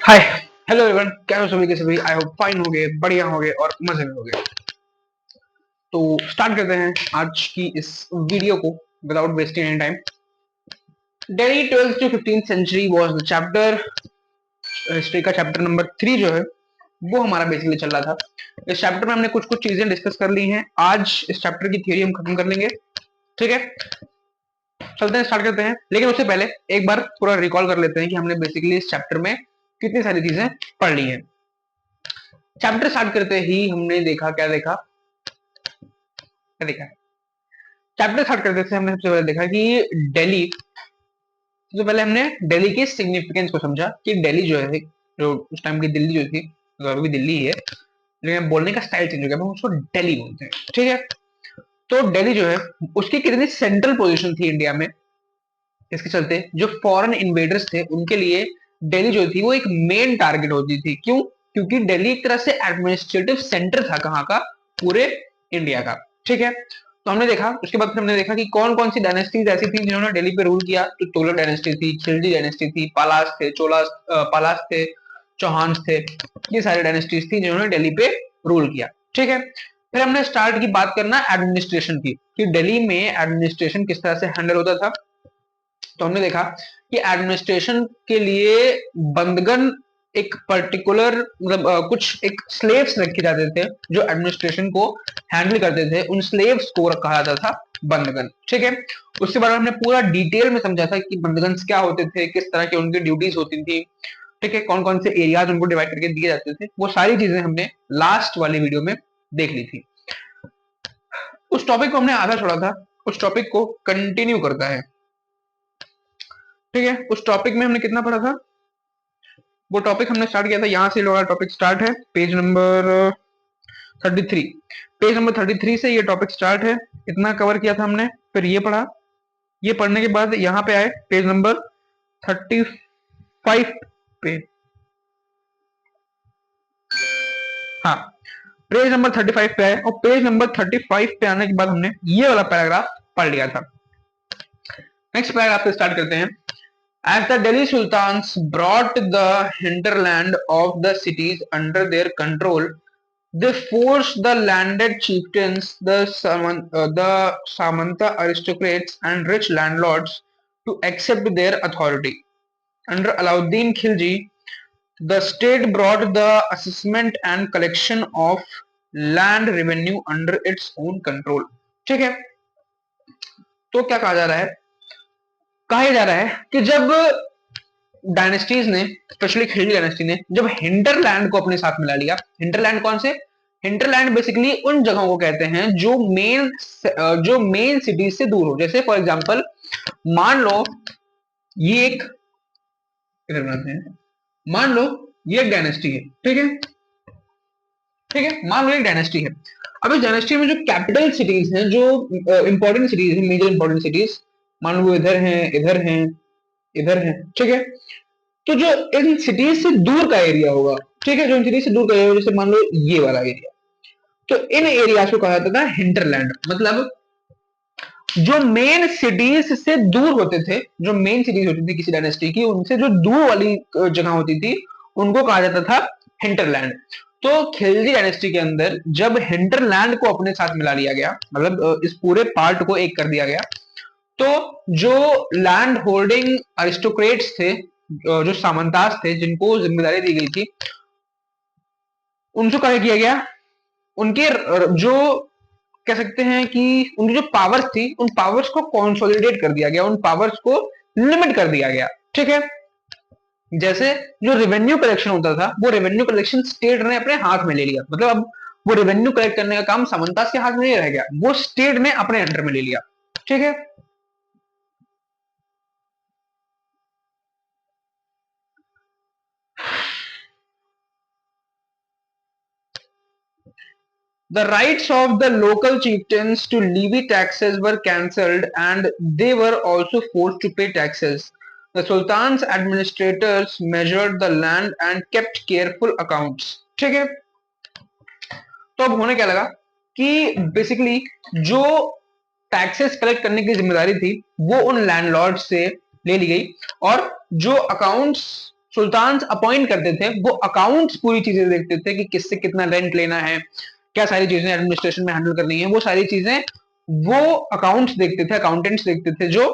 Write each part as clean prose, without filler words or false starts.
हाय, hello everyone, क्या हो सभी के सभी। आई होप फाइन हो गए, बढ़िया हो गए और मजे में हो गए। तो स्टार्ट करते हैं आज की इस वीडियो को without wasting any time. Delhi 12th to 15th century was the chapter. History का चैप्टर नंबर 3 जो है वो हमारा बेसिकली चल रहा था। इस चैप्टर में हमने कुछ कुछ चीजें डिस्कस कर ली हैं। आज इस चैप्टर की थ्योरी हम खत्म कर लेंगे। ठीक है, चलते हैं, स्टार्ट करते हैं। लेकिन उससे पहले एक बार पूरा रिकॉल कर लेते हैं कि हमने बेसिकली इस चैप्टर में कितनी सारी चीजें पढ़ ली हैं। चैप्टर स्टार्ट करते ही हमने देखा, क्या देखा, क्या देखा, चैप्टर स्टार्ट करते थे हमने सबसे पहले देखा कि दिल्ली, सबसे पहले हमने दिल्ली की सिग्निफिकेंस को समझा कि दिल्ली जो है, जो उस टाइम की दिल्ली जो थी, तो अभी भी दिल्ली ही है, लेकिन बोलने का स्टाइल चेंज हो गया, हम उसको दिल्ली बोलते हैं। ठीक है, तो दिल्ली जो है उसकी कितनी सेंट्रल पोजीशन थी इंडिया में, इसके चलते जो फॉरेन इन्वेडर्स थे उनके लिए दिल्ली जो थी वो एक मेन टारगेट होती थी। क्यों? क्योंकि दिल्ली एक तरह से एडमिनिस्ट्रेटिव सेंटर था, कहाँ का, पूरे इंडिया का। ठीक है, तो हमने देखा, उसके बाद हमने देखा कि कौन कौन सी डायनेस्टीज ऐसी थी जिन्होंने दिल्ली पे रूल किया। तो तुगलक डायनेस्टी थी, खिलजी डायनेस्टी थी, पालास थे, पालास थे, चौहान थे, ये सारी डायनेस्टीज थी जिन्होंने दिल्ली पे रूल किया। ठीक है, फिर हमने स्टार्ट की बात करना एडमिनिस्ट्रेशन की, कि दिल्ली में एडमिनिस्ट्रेशन किस तरह से हैंडल होता था। तो हमने देखा कि एडमिनिस्ट्रेशन के लिए बंदगन एक पर्टिकुलर, मतलब कुछ एक स्लेव्स रखे जाते थे जो एडमिनिस्ट्रेशन को हैंडल करते थे। उन स्लेव्स को कहा जाता था बंदगन। ठीक है, उसके बाद हमने पूरा डिटेल में समझा था कि बंदगन क्या होते थे, किस तरह की उनकी ड्यूटीज होती थी। ठीक है, कौन कौन से एरियाज उनको डिवाइड करके दिए जाते थे, वो सारी चीजें हमने लास्ट वाली वीडियो में देख ली थी। उस टॉपिक को हमने आधा छोड़ा था, उस टॉपिक को कंटिन्यू करता है। ठीक है, उस टॉपिक में हमने कितना पढ़ा था, वो टॉपिक हमने स्टार्ट किया था, यहां से लोग टॉपिक स्टार्ट है, पेज नंबर 33। पेज नंबर 33 से ये टॉपिक स्टार्ट है, इतना कवर किया था हमने। फिर ये पढ़ा, ये पढ़ने के बाद यहाँ पे आए पेज नंबर 35 पे। हाँ, पेज नंबर 35 पे आए, और पेज नंबर 35 पे आने के बाद हमने ये वाला पैराग्राफ पढ़ लिया था। नेक्स्ट पैराग्राफ पे स्टार्ट करते हैं। As the Delhi Sultans brought the hinterland of the cities under their control, they forced the landed chieftains, the Samanta aristocrats and rich landlords to accept their authority. Under Alauddin Khilji, the state brought the assessment and collection of land revenue under its own control. ठीक है, तो क्या कहा जा रहा है, कहा जा रहा है कि जब डायनेस्टीज ने, स्पेशली खिलजी डायनेस्टी ने, जब हिंटरलैंड को अपने साथ मिला लिया। हिंटरलैंड कौन से, हिंटरलैंड बेसिकली उन जगहों को कहते हैं जो मेन सिटीज से दूर हो। जैसे फॉर एग्जांपल मान लो ये एक, इधर बनाते हैं, मान लो ये एक डायनेस्टी है। ठीक है, ठीक है, मान लो एक डायनेस्टी है। अब इस डायनेस्टी में जो कैपिटल सिटीज हैं, जो इंपॉर्टेंट सिटीज हैं, मेजर इंपॉर्टेंट सिटीज, मान लो वो इधर हैं, इधर हैं, इधर हैं। ठीक है, तो जो इन सिटीज से दूर का एरिया होगा, ठीक है, जो इन सिटीज से दूर का एरिया, जैसे मान लो ये वाला एरिया, तो इन एरिया को कहा जाता था हिंटरलैंड। मतलब जो मेन सिटीज से दूर होते थे, जो मेन सिटीज होती थी किसी डायनेस्टी की, उनसे जो दूर वाली जगह होती थी, उनको कहा जाता था हिंटरलैंड। तो खिलजी डायनेस्टी के अंदर जब हिंटरलैंड को अपने साथ मिला लिया गया, मतलब इस पूरे पार्ट को एक कर दिया गया, तो जो लैंड होल्डिंग अरिस्टोक्रेट्स थे, जो सामंतास थे, जिनको जिम्मेदारी दी गई थी, उनको क्या किया गया, उनके जो कह सकते हैं कि उनकी जो पावर्स थी, उन पावर्स को कंसोलिडेट कर दिया गया, उन पावर्स को लिमिट कर दिया गया। ठीक है, जैसे जो रेवेन्यू कलेक्शन होता था, वो रेवेन्यू कलेक्शन स्टेट ने अपने हाथ में ले लिया। मतलब अब वो रेवेन्यू कलेक्ट करने का काम सामंतास के हाथ में नहीं रह गया, वो स्टेट ने अपने अंडर में ले लिया। ठीक है, the rights of the local chieftains to levy taxes were cancelled, and they were also forced to pay taxes. The Sultan's administrators measured the land and kept careful accounts. ठीक है, तो अब होने क्या लगा कि बेसिकली जो टैक्सेस कलेक्ट करने की जिम्मेदारी थी वो उन लैंडलॉर्ड से ले ली गई, और जो अकाउंट्स सुल्तान अपॉइंट करते थे वो अकाउंट्स पूरी चीजें देखते थे कि किससे कितना रेंट लेना है, क्या सारी चीजें एडमिनिस्ट्रेशन में हैंडल करनी है, वो सारी चीजें वो अकाउंट्स देखते थे, अकाउंटेंट्स देखते थे जो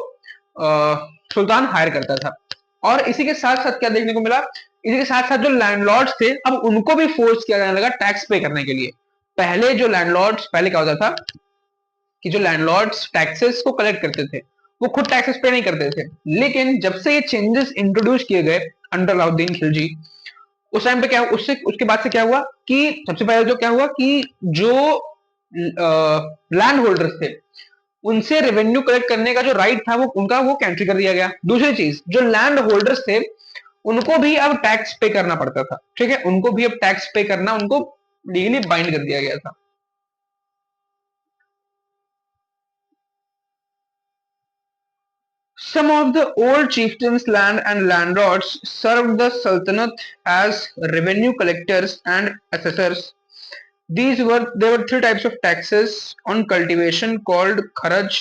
सुल्तान हायर करता था। और इसी के साथ साथ क्या देखने को मिला, इसी के साथ साथ जो लैंडलॉर्ड्स थे अब उनको भी फोर्स किया जाने लगा टैक्स पे करने के लिए। पहले जो लैंडलॉर्ड्स, पहले क्या होता था कि जो लैंडलॉर्ड्स टैक्सेस को कलेक्ट करते थे वो खुद टैक्सेस पे नहीं करते थे, लेकिन जब से ये चेंजेस इंट्रोड्यूस किए गए अंडर अलाउद्दीन खिलजी, उस टाइम पे क्या, उससे उसके बाद से क्या हुआ कि सबसे पहले तो क्या हुआ कि जो लैंड होल्डर्स थे उनसे रेवेन्यू कलेक्ट करने का जो राइट था वो उनका वो कैंसिल कर दिया गया। दूसरी चीज, जो लैंड होल्डर्स थे उनको भी अब टैक्स पे करना पड़ता था, ठीक है, उनको भी अब टैक्स पे करना उनको लीगली बाइंड कर दिया गया था। Some of the old chieftains' land and landlords served the Sultanate as revenue collectors and assessors. There were three types of taxes on cultivation called kharaj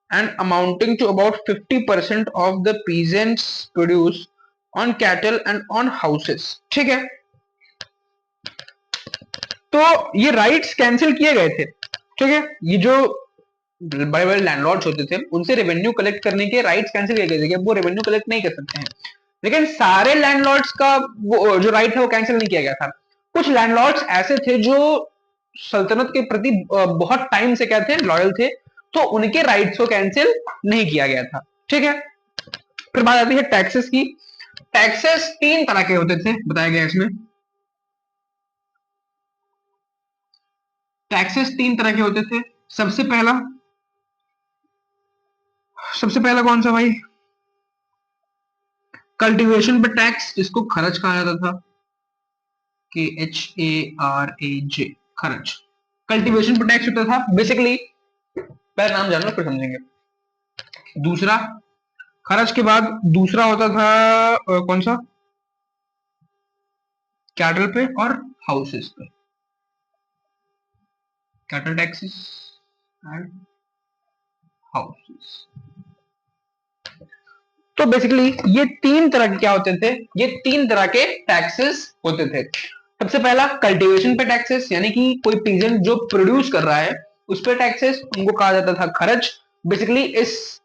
and amounting to about 50% of the peasants' produce on cattle and on houses. ठीक है, तो ये rights cancel किए गए थे, ठीक है, ये जो बड़े बड़े लैंडलॉर्ड्स होते थे उनसे रेवेन्यू कलेक्ट करने के राइट्स कैंसिल किए गए थे, वो रेवेन्यू कलेक्ट नहीं कर सकते हैं। लेकिन सारे लैंडलॉर्ड्स का वो जो राइट है वो कैंसिल नहीं किया गया था। कुछ लैंडलॉर्ड्स ऐसे थे जो सल्तनत के प्रति बहुत टाइम से क्या थे, लॉयल थे, तो उनके राइट्स को कैंसिल नहीं किया गया था, ठीक है। फिर बात आती है टैक्सेस की। टैक्सेस तीन तरह के होते थे बताया गया इसमें। टैक्सेस तीन तरह के होते थे। सबसे पहला कौन सा भाई, कल्टीवेशन पे टैक्स, जिसको खर्च कहा जाता था, KHARAJ, खर्च। कल्टीवेशन पे टैक्स होता था बेसिकली, पहले नाम जान लो फिर समझेंगे। दूसरा, खर्च के बाद दूसरा होता था कौन सा, कैटल पे और हाउसेस पे, कैटल टैक्सेस एंड हाउसेस। तो बेसिकली ये तीन तरह के क्या होते थे, ये तीन तरह के टैक्सेस होते थे। सबसे पहला कल्टीवेशन पे टैक्सेस, यानी कि कोई पीजेंट जो प्रोड्यूस कर रहा है उस पे टैक्सेस, उनको कहा जाता था खर्च। बेसिकली इस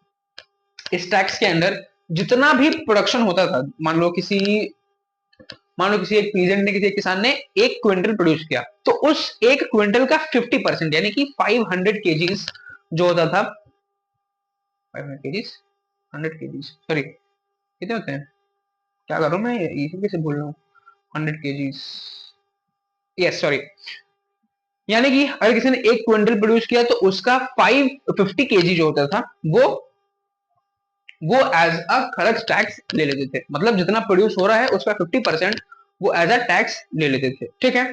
टैक्स के अंदर जितना भी प्रोडक्शन होता था, मान लो किसी एक पीजेंट ने, किसी एक किसान ने 1 क्विंटल प्रोड्यूस किया, तो उस 1 क्विंटल का 50% यानी कि 500 केजीज जो होता था, 500 केजीज, 100 केजीज, सॉरी कितने होते हैं, क्या करूं मैं, इसी कैसे बोल रहा हूँ, 100 केजीज, यस सॉरी, यानी कि अगर किसी ने 1 क्विंटल प्रोड्यूस किया तो उसका 550 केजी जो होता था वो एज अ खर्च टैक्स ले लेते थे। मतलब जितना प्रोड्यूस हो रहा है उसका 50% वो एज अ टैक्स ले लेते थे, ठीक है।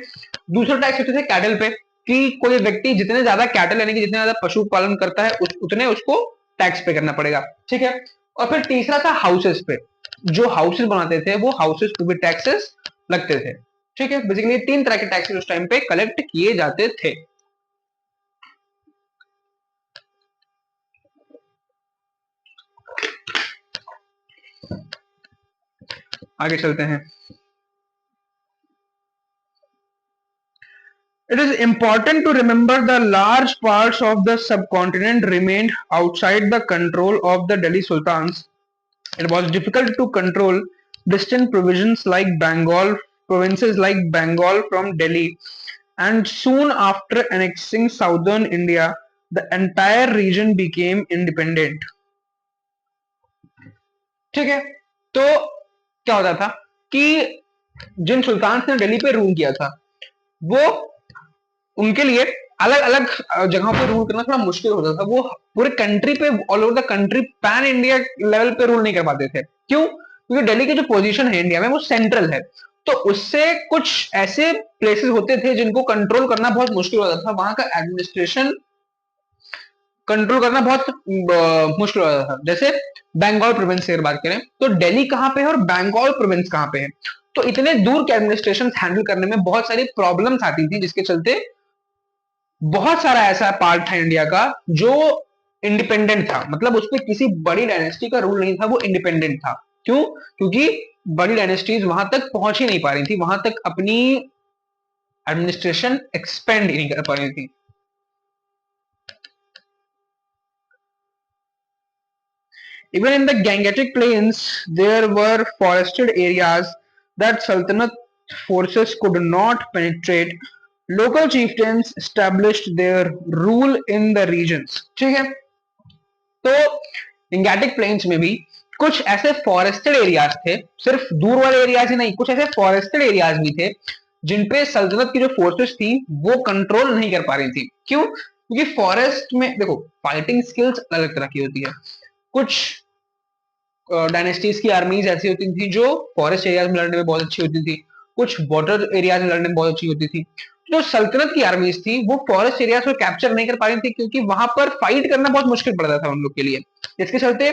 दूसरा टैक्स होते थे कैटल पे, कि कोई व्यक्ति जितने ज्यादा कैटल यानी कि जितने ज्यादा पशुपालन करता है उतने उसको टैक्स पे करना पड़ेगा, ठीक है। और फिर तीसरा था हाउसेस पे, जो हाउसेस बनाते थे वो हाउसेस पे भी टैक्सेस लगते थे, ठीक है। बेसिकली तीन तरह के टैक्सेस उस टाइम पे कलेक्ट किए जाते थे। आगे चलते हैं। It is important to remember the large parts of the subcontinent remained outside the control of the Delhi Sultans. It was difficult to control distant provinces like Bengal from Delhi, and soon after annexing southern India, the entire region became independent. ठीक है, तो क्या होता था कि जिन सुल्तान ने दिल्ली पे rule किया था वो उनके लिए अलग अलग जगहों पे रूल करना थोड़ा मुश्किल होता था। वो पूरे कंट्री पे, all over the country, pan India level पे रूल नहीं कर पाते थे। क्यों? क्योंकि दिल्ली की जो पोजीशन है इंडिया में वो सेंट्रल है, तो उससे कुछ ऐसे प्लेसेस होते थे जिनको कंट्रोल करना बहुत मुश्किल होता था। वहां का एडमिनिस्ट्रेशन कंट्रोल करना बहुत मुश्किल होता था। जैसे बंगाल प्रोविंस की अगर बात करें तो दिल्ली कहाँ पे है और बंगाल प्रोविंस कहाँ पे है, तो इतने दूर के एडमिनिस्ट्रेशन हैंडल करने में बहुत सारी प्रॉब्लम्स आती थी, जिसके चलते बहुत सारा ऐसा पार्ट था इंडिया का जो इंडिपेंडेंट था। मतलब उसपे किसी बड़ी डायनेस्टी का रूल नहीं था, वो इंडिपेंडेंट था। क्यों? क्योंकि बड़ी डायनेस्टीज वहां तक पहुंच ही नहीं पा रही थी, वहां तक अपनी एडमिनिस्ट्रेशन एक्सपेंड नहीं कर पा रही थी। Even in the Gangetic Plains, there were forested areas that Sultanate forces could not penetrate. Local chieftains established their rule in the regions. ठीक है, तो Gangetic Plains में भी कुछ ऐसे फॉरेस्टेड एरियाज थे, सिर्फ दूर वाले एरियाज ही नहीं, कुछ ऐसे फॉरेस्टेड एरियाज भी थे जिनपे सल्तनत की जो फोर्सेस थी वो कंट्रोल नहीं कर पा रही थी। क्यों? क्योंकि फॉरेस्ट में देखो फाइटिंग स्किल्स अलग तरह की होती है। कुछ डायनेस्टीज की आर्मीज ऐसी होती थी जो फॉरेस्ट एरियाज में लड़ने में बहुत अच्छी होती थी, कुछ बॉर्डर एरियाज में लड़ने में बहुत अच्छी होती थी। जो सल्तनत की आर्मीज थी वो फॉरेस्ट एरियाज को कैप्चर नहीं कर पा रही थी क्योंकि वहां पर फाइट करना बहुत मुश्किल पड़ता था उन लोग के लिए। इसके चलते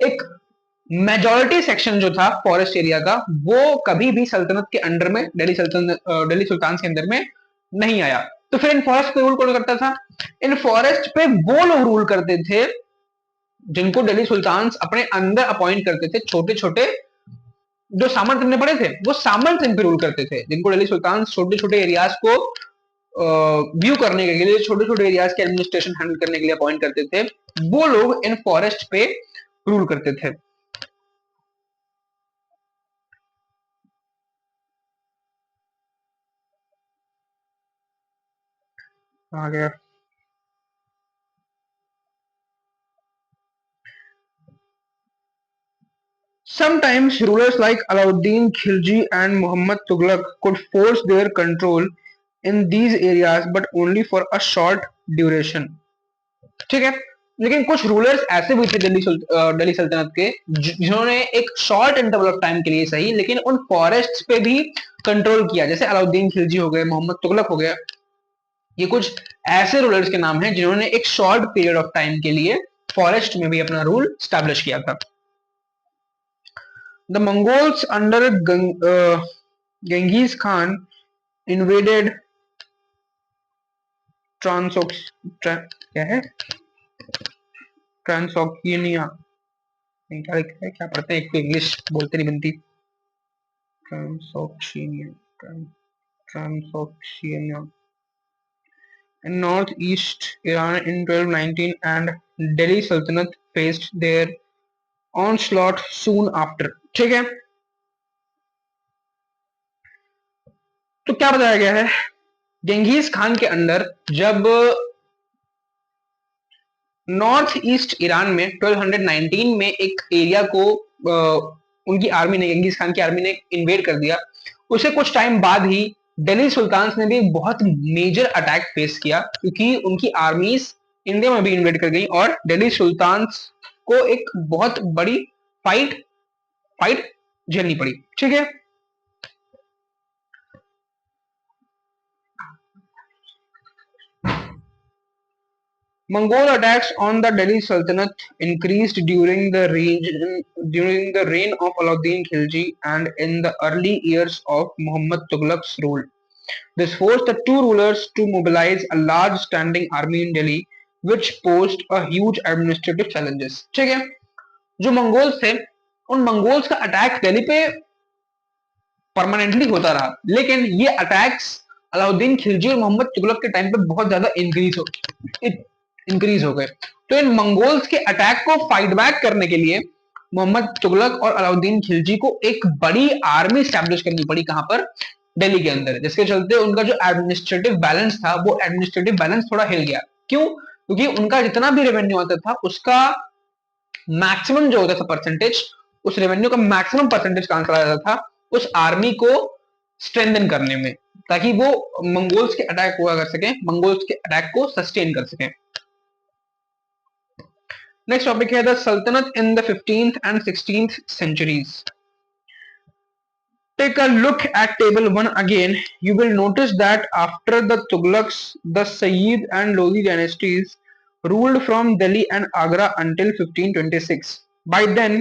एक मेजोरिटी सेक्शन जो था फॉरेस्ट एरिया का वो कभी भी सल्तनत के अंडर में दिल्ली सुल्तान के अंदर में नहीं आया। तो फिर इन फॉरेस्ट पे रूल कौन करता था? इन फॉरेस्ट पे वो लोग रूल करते थे जिनको दिल्ली सुल्तान अपने अंदर अपॉइंट करते थे। छोटे छोटे जो सामंत इनने पड़े थे वो सामंत इन पे रूल करते थे, जिनको दिल्ली सुल्तान छोटे छोटे एरियाज को व्यू करने के लिए, छोटे छोटे एरियाज के एडमिनिस्ट्रेशन हैंडल करने के लिए अपॉइंट करते थे। वो लोग इन फॉरेस्ट पे रूल करते थे। आ गया। Sometimes rulers like Alauddin Khilji and Muhammad Tughlaq could force their control in these areas but only for a short duration. ठीक है, लेकिन कुछ रूलर्स ऐसे भी थे दिल्ली सल्तनत के जिन्होंने एक शॉर्ट इंटरवल ऑफ टाइम के लिए सही लेकिन उन फॉरेस्ट्स पे भी कंट्रोल किया, जैसे अलाउद्दीन खिलजी हो गए, मोहम्मद तुगलक हो गया। ये कुछ ऐसे रूलर्स के नाम हैं जिन्होंने एक शॉर्ट पीरियड ऑफ टाइम के लिए फॉरेस्ट में भी अपना रूल स्टैब्लिश किया था। The Mongols under Genghis Khan invaded क्या है ट्रांसोक्सिया, क्या लिखा है, क्या पढ़ते हैं, एक तो इंग्लिश बोलते नहीं बनती। ट्रांसोक्सिया in northeast Iran in 1219 and Delhi Sultanate faced their onslaught soon after। ठीक है, तो क्या बताया गया है, गेंघीज खान के अंडर जब नॉर्थ ईस्ट ईरान में 1219 में एक एरिया को उनकी आर्मी ने, गेंघीज खान की आर्मी ने इन्वेड कर दिया, उसे कुछ टाइम बाद ही दिल्ली सुल्तान ने भी बहुत मेजर अटैक फेस किया क्योंकि उनकी आर्मीज इंडिया में भी इन्वेड कर गई और दिल्ली सुल्तान को एक बहुत बड़ी फाइट झेलनी पड़ी। ठीक है, Mongol attacks on the Delhi Sultanate increased during the reign of Alauddin Khilji and in the early years of Muhammad Tughlaq's rule. This forced the two rulers to mobilize a large standing army in Delhi, which posed a huge administrative challenges। ठीक है, जो Mongols थे उन Mongols का attack Delhi पे permanently होता रहा, लेकिन ये अटैक्स अलाउद्दीन खिलजी और मोहम्मद तुगलक के टाइम पे बहुत ज्यादा इंक्रीज हो गए। तो इन मंगोल्स के अटैक को फाइट बैक करने के लिए मोहम्मद तुगलक और अलाउद्दीन खिलजी को एक बड़ी आर्मी स्टैब्लिश करनी पड़ी, कहां पर, दिल्ली के अंदर, जिसके चलते उनका जो एडमिनिस्ट्रेटिव बैलेंस था वो एडमिनिस्ट्रेटिव बैलेंस थोड़ा हिल गया। क्यों? क्योंकि उनका जितना भी रेवेन्यू आता था उसका मैक्सिमम जो होता था परसेंटेज, उस रेवेन्यू का मैक्सिमम परसेंटेज कहां चला जाता था, उस आर्मी को स्ट्रेंथन करने में, ताकि वो मंगोल्स के अटैक हुआ कर सके, मंगोल्स के अटैक को सस्टेन कर सके। नेक्स्ट टॉपिक है द सल्तनत in the 15th and 16th centuries। Take a look at table 1 again. You will notice that after the Tughlaqs, the Sayyid and Lodi dynasties ruled from Delhi and Agra until 1526. By then,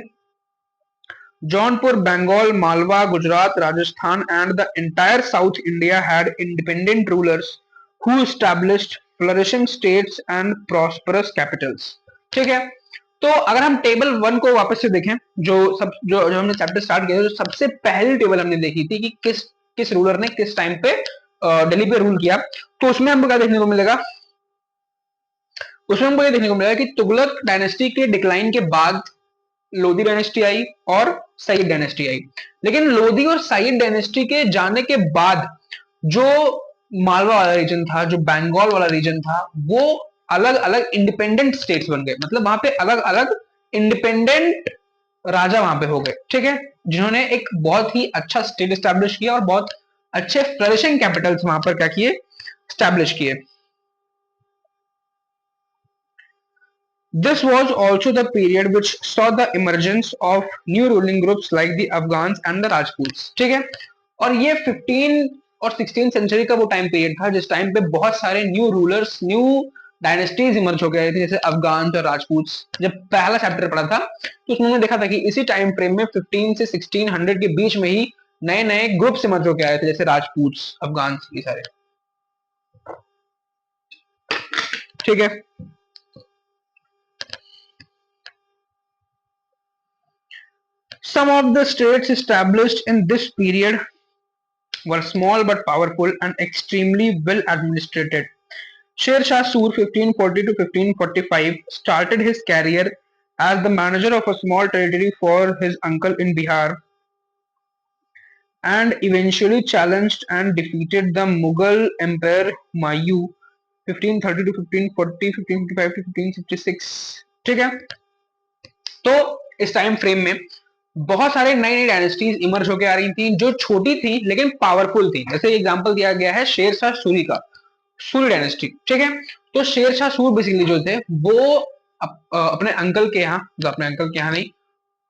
Jaunpur, Bengal, Malwa, Gujarat, Rajasthan and the entire South India had independent rulers who established flourishing states and prosperous capitals। ठीक है, तो अगर हम table 1 को वापस से देखें, जो हमने चैप्टर स्टार्ट किया, जो सबसे पहली टेबल हमने देखी थी कि किस किस रूलर ने किस टाइम पे दिल्ली पे रूल किया, तो उसमें हमको क्या देखने को मिलेगा, उसमें हमको ये देखने को मिलेगा कि तुगलक डायनेस्टी के डिक्लाइन के बाद लोधी डायनेस्टी आई और सईद डायनेस्टी आई। लेकिन लोधी और सईद डायनेस्टी के जाने के बाद जो मालवा वाला रीजन था, जो बंगाल वाला रीजन था, वो अलग अलग इंडिपेंडेंट स्टेट्स बन गए। मतलब वहां पे अलग अलग इंडिपेंडेंट राजा वहां पे हो गए, ठीक है, जिन्होंने एक बहुत ही अच्छा स्टेट स्टैब्लिश किया और बहुत अच्छे फ्लरिशिंग कैपिटल्स वहां पर क्या किए, स्टैब्लिश किए। This was also the period which saw the emergence of new ruling groups like the Afghans and the Rajputs, ठीक है। और ये 15 और 16 सेंचुरी का वो टाइम पीरियड था जिस टाइम पे बहुत सारे new rulers, new dynasties emerge हो गए थे, जैसे अफगान और राजपूत। जब पहला चैप्टर पढ़ा था तो उसमें हमने देखा था कि इसी टाइम फ्रेम में 15 से 1600 के बीच में ही नए नए ग्रुप्स इमर्ज होकर आए थे, जैसे राजपूत, अफगान, ये सारे, ठीक है। Some of the states established in this period were small but powerful and extremely well administrated. Sher Shah Sur 1540 to 1545 started his career as the manager of a small territory for his uncle in Bihar and eventually challenged and defeated the Mughal Emperor Humayun 1530 to 1540, 1555 to 1566, ठीक है। तो इस time frame में बहुत सारे नई नई dynasties emerge होकर आ रही थी जो छोटी थी लेकिन पावरफुल थी। जैसे एग्जांपल दिया गया है शेर शाह सूरी का, सूरी डायनेस्टी, ठीक है। तो शेर शाह सूर बेसिकली जो थे वो अपने अंकल के यहाँ, जो अपने अंकल के यहाँ नहीं,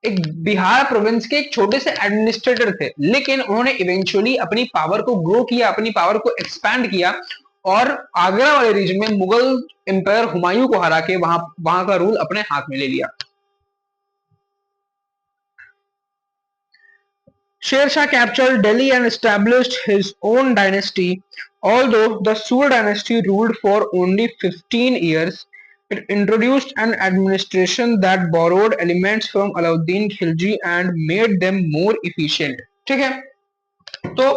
एक बिहार प्रोविंस के एक छोटे से एडमिनिस्ट्रेटर थे, लेकिन उन्होंने इवेंचुअली अपनी पावर को ग्रो किया, अपनी पावर को एक्सपैंड किया और आगरा वाले रीजन में मुगल एम्पायर हुमायूं को हरा के वहां का रूल अपने हाथ में ले लिया। Sher Shah captured Delhi and established his own dynasty. Although the Sur dynasty ruled for only 15 years, it introduced an administration that borrowed elements from Alauddin Khilji and made them more efficient. ठीक है, तो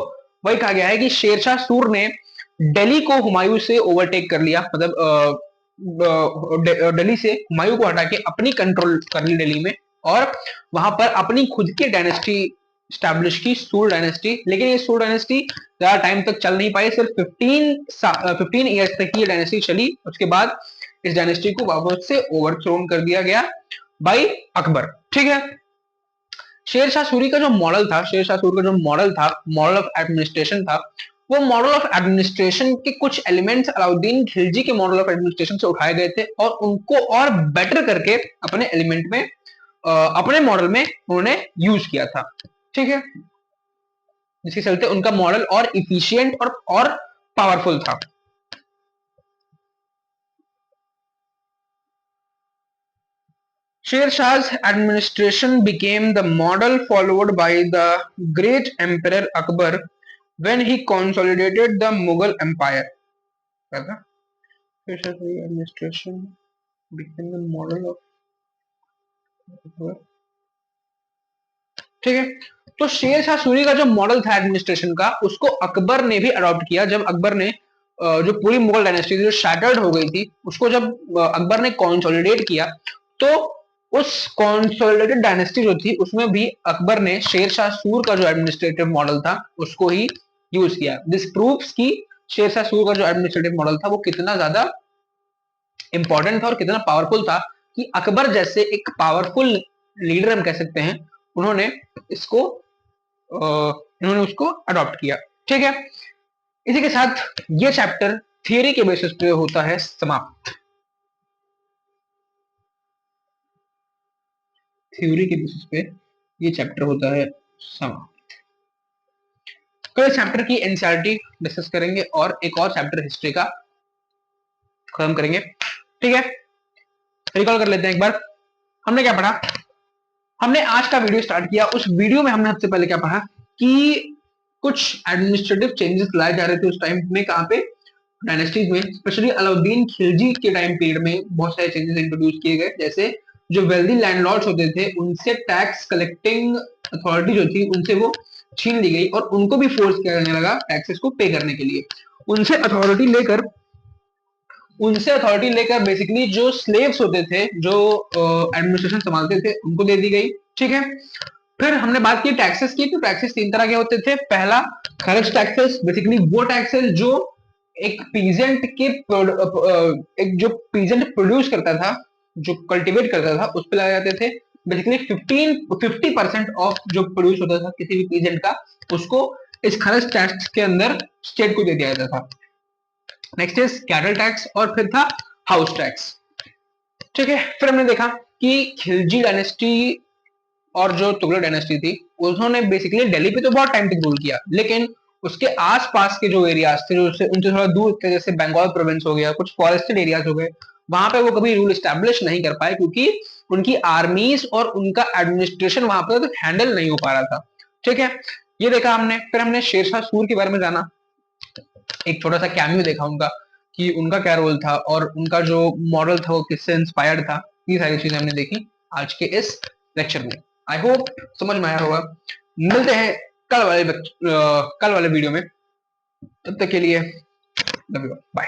वही कहा गया है कि शेरशाह सूर ने दिल्ली को हुमायूं से ओवरटेक कर लिया, मतलब दिल्ली से हुमायूं को हटा के अपनी कंट्रोल कर ली दिल्ली में, और वहां पर अपनी खुद की डायनेस्टी स्टैब्लिश की, सूर डायनेस्टी। लेकिन ये सूर डायनेस्टी ज्यादा टाइम तक चल नहीं पाई, सिर्फ 15 ईयर्स तक ये डायनेस्टी चली। उसके बाद इस डायनेस्टी को वापस से ओवरथ्रोन कर दिया गया बाय अकबर, ठीक है। शेर शाह सूरी का जो मॉडल था, शेर शाह सूरी का जो मॉडल था, मॉडल ऑफ एडमिनिस्ट्रेशन था, वो मॉडल ऑफ एडमिनिस्ट्रेशन के कुछ एलिमेंट्स अलाउद्दीन खिलजी के मॉडल ऑफ एडमिनिस्ट्रेशन से उठाए गए थे और उनको और बेटर करके अपने एलिमेंट में, अपने मॉडल में उन्होंने यूज किया था, ठीक है, जिसके चलते उनका मॉडल और इफिशिएंट और पावरफुल था। Sher Shah's administration became the model followed by the great Emperor Akbar when he consolidated the Mughal Empire. Sher Shah's administration became the model of Akbar. ठीक है, तो शेर शाह सूरी का जो मॉडल था एडमिनिस्ट्रेशन का, उसको अकबर ने भी अडॉप्ट किया। जब अकबर ने जो पूरी मुगल डायनेस्टी जो शैटर्ड हो गई थी, उसको जब अकबर ने कंसोलिडेट किया, तो उस कंसोलिडेटेड डायनेस्टी जो थी उसमें भी अकबर ने शेर शाह सूर का जो एडमिनिस्ट्रेटिव मॉडल था उसको ही यूज किया। दिस प्रूव्स कि शेर शाह सूर का जो एडमिनिस्ट्रेटिव मॉडल था वो कितना ज्यादा इंपॉर्टेंट था और कितना पावरफुल था, कि अकबर जैसे एक पावरफुल लीडर हम कह सकते हैं, उन्होंने इसको इन्होंने उसको अडॉप्ट किया, ठीक है। इसी के साथ ये चैप्टर थियरी के बेसिस पे होता है समाप्त। थ्योरी के बेसिस पे ये चैप्टर होता है समाप्त। कल चैप्टर की एनसीईआरटी डिस्कस करेंगे और एक और चैप्टर हिस्ट्री का खत्म करेंगे, ठीक है। रिकॉल कर लेते हैं एक बार, हमने क्या पढ़ा। हमने आज का वीडियो स्टार्ट किया, उस वीडियो में हमने सबसे पहले क्या पढ़ा कि कुछ एडमिनिस्ट्रेटिव चेंजेस लाए जा रहे थे उस टाइम में, कहां पे, डायनेस्टीज में। स्पेशली अलाउद्दीन खिलजी के टाइम पीरियड में बहुत सारे चेंजेस इंट्रोड्यूस किए गए, जैसे जो वेल्दी लैंडलॉर्ड्स होते थे उनसे टैक्स कलेक्टिंग अथॉरिटी जो थी उनसे वो छीन ली गई और उनको भी फोर्स किया जाने लगा टैक्सेस को पे करने के लिए। उनसे अथॉरिटी लेकर उनसे अथॉरिटी लेकर बेसिकली जो स्लेव्स होते थे, जो एडमिनिस्ट्रेशन संभालते थे, उनको दे दी गई। ठीक है, फिर हमने बात की टैक्सेस की, तो टैक्सेस तीन तरह के होते थे। पहला खर्च टैक्सेस, बेसिकली वो टैक्सेस जो एक पीजेंट के एक जो पीजेंट प्रोड्यूस करता था, जो कल्टीवेट करता था, उस पर लगाए जाते थे। बेसिकली 50% ऑफ जो प्रोड्यूस होता था किसी भी पीजेंट का, उसको इस खर्च टैक्स के अंदर स्टेट को दे दिया जाता था। नेक्स्ट इज कैटल टैक्स और फिर था हाउस टैक्स। ठीक है, फिर हमने देखा कि खिलजी डायनेस्टी और जो तुगलक डायनेस्टी थी उन्होंने बेसिकली दिल्ली पे तो बहुत टाइम तक रूल किया, लेकिन उसके आसपास के जो एरियाज थे जो उनसे थोड़ा दूर थे, जैसे बंगाल प्रोविंस हो गया, कुछ फॉरेस्टेड एरियाज हो गए, वहां पे वो कभी रूल स्टैब्लिश नहीं कर पाए क्योंकि उनकी आर्मीज और उनका एडमिनिस्ट्रेशन वहां पर तो हैंडल नहीं हो पा रहा था। ठीक है, ये देखा हमने। फिर हमने शेरशाह सूर के बारे में जाना, एक छोटा सा कैमियो देखा उनका कि उनका क्या रोल था और उनका जो मॉडल था वो किससे इंस्पायर्ड था। ये सारी चीजें हमने देखी आज के इस लेक्चर में। आई होप समझ में आया होगा। मिलते हैं कल वाले वीडियो में, तब तक के लिए बाय।